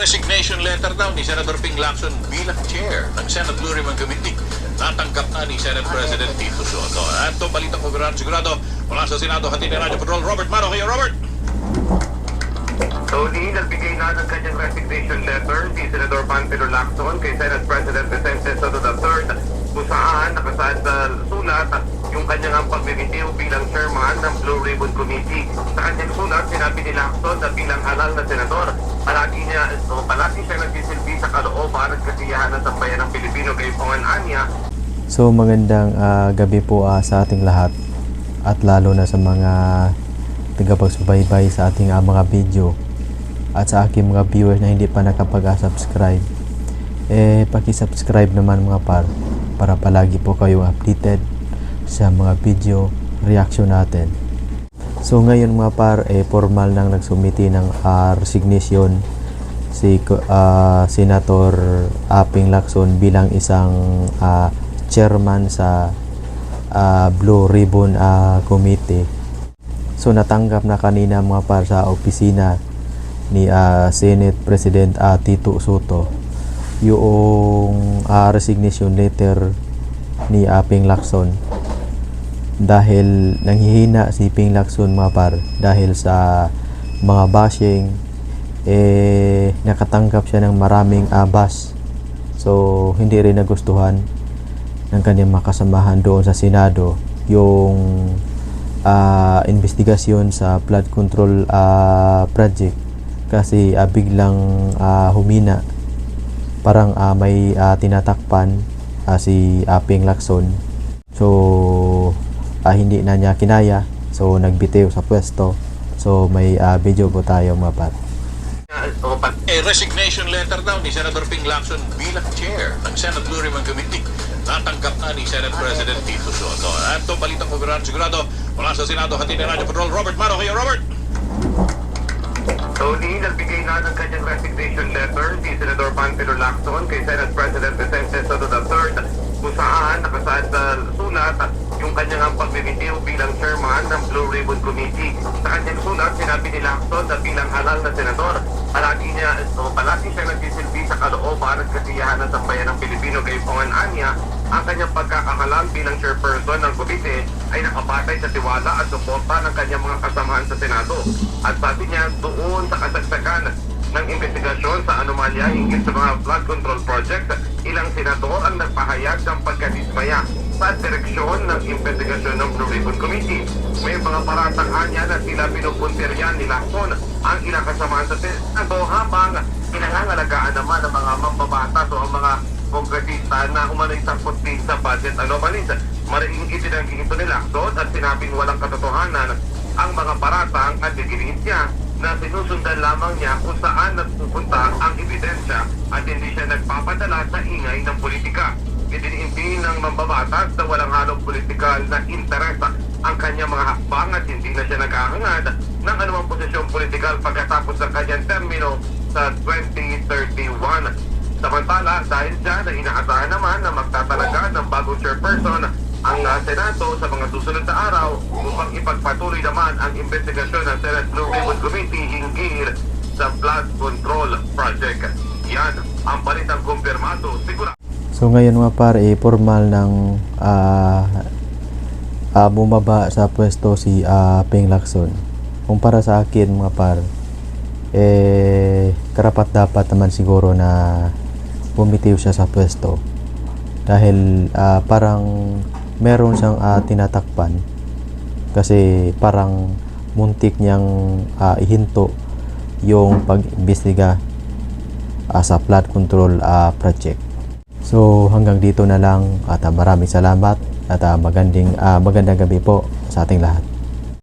Resignation letter daw ni Senator Ping Lacson bilang chair ng Senate Blue Ribbon Committee. Natanggap na ni Senate President Tito Soto. At ito, balitang kuberaan sigurado mula sa Senado, hatid ni Radyo Patrol Robert Maro. Kayo, Robert! Tony, nagbigay na ng kanyang resignation letter si Senador Panfilo Lacson kay Senate President Vicente Soto III, kung saan nakasaad sa sulat yung kanyang pagbibitiw bilang chairman ng Blue Ribbon Committee. Sa kanyang sulat, sinabi ni Lacson na bilang halal na senador, palagi siya nagsisilbi sa kalooban at kasiyahan ng sambayan ng Pilipino kay Pongan Anya. So magandang gabi po sa ating lahat at lalo na sa mga tagapagsubaybay sa ating mga video at sa aking mga viewers na hindi pa nakapag-subscribe. Paki-subscribe naman mga para palagi po kayong updated sa mga video reaction natin. So ngayon mga formal nang nagsumiti ng resignation si Senator Ping Lacson bilang isang chairman sa Blue Ribbon Committee. So natanggap na kanina mga sa opisina ni Senate President Tito Soto yung resignation letter ni Ping Lacson, dahil nanghihina si Ping Lacson mga dahil sa mga bashing. Nakatanggap siya ng maraming bash, so hindi rin nagustuhan ng kanyang mga kasamahan doon sa Senado yung investigasyon sa flood control project, kasi biglang humina, parang may tinatakpan si Ping Lacson. So hindi na niya kinaya, so nagbitiw sa pwesto. So may video po tayo mga Resignation letter daw ni Senator Ping Lacson bilang chair ng Senate Blue Ribbon Committee. Natanggap na ni Senate President Tito Soto. At ito, balitang kuberaan sigurado mula sa Senado, hatid ni Radyo Patrol Robert Maro. Kayo, Robert! Tony, nagbigay na ng kanyang resignation letter si Senador Panfilo Lacson kay Senate President Vicente Soto III, kung saan nakasaad sa sulat yung kanyang pagbibitiw bilang chairman ng Blue Ribbon Committee. Sa kanyang sulat, sinabi ni Lacson na bilang halal na senador, palagi siya nagsisilbi sa kalooban at kasiyahan ng sambayan ng Pilipino kay Pongan Anya. Ang kanyang pagkakakalam bilang chairperson ng komite ay nakabatay sa tiwala at suporta ng kanyang mga kasamahan sa Senado. At sabi niya, doon sa kasagsagan ng investigasyon sa anomalya hinggil sa mga flood control project, ilang senador ang nagpahayag ng pagkadismaya sa direksyon ng investigasyon ng Blue Ribbon Committee. May mga paratang anya na sila pinupuntiryan ni Lacson ang ilang kasamahan sa Senado, habang pinangangalagaan naman ng mga mambabatas o ang mga kongresista na umano'y sangkot din sa budget anomalies. Maraming itinanggi ito ni Lacson at sinabing walang katotohanan ang mga paratang at digiliin niya na sinusundan lamang niya kung saan nagpupunta ang ebidensya at hindi siya nagpapadala sa ingay ng politika. Idiniintin ng mambabatas na walang halong politikal na interes ang kanyang mga hakbang at hindi na siya naghahangad ng anumang posisyon politikal pagkatapos ng kanyang termino sa 2031. Samantala, dahil dyan na inaasahan naman na magtatalaga ng bagong chairperson ang Senado sa mga susunod na araw upang ipagpatuloy naman ang investigasyon ng Senate Blue Ribbon Committee hinggil sa flood control project. Yan ang balitang kumpirmado. Siguro. So ngayon mga formal ng bumaba sa pwesto si Ping Lacson. Kumpara sa akin mga karapat dapat naman siguro na bumitiw siya sa pwesto, dahil parang meron siyang tinatakpan, kasi parang muntik niyang ihinto yung pag-imbestiga sa flood control project. So hanggang dito na lang at maraming salamat at magandang gabi po sa ating lahat.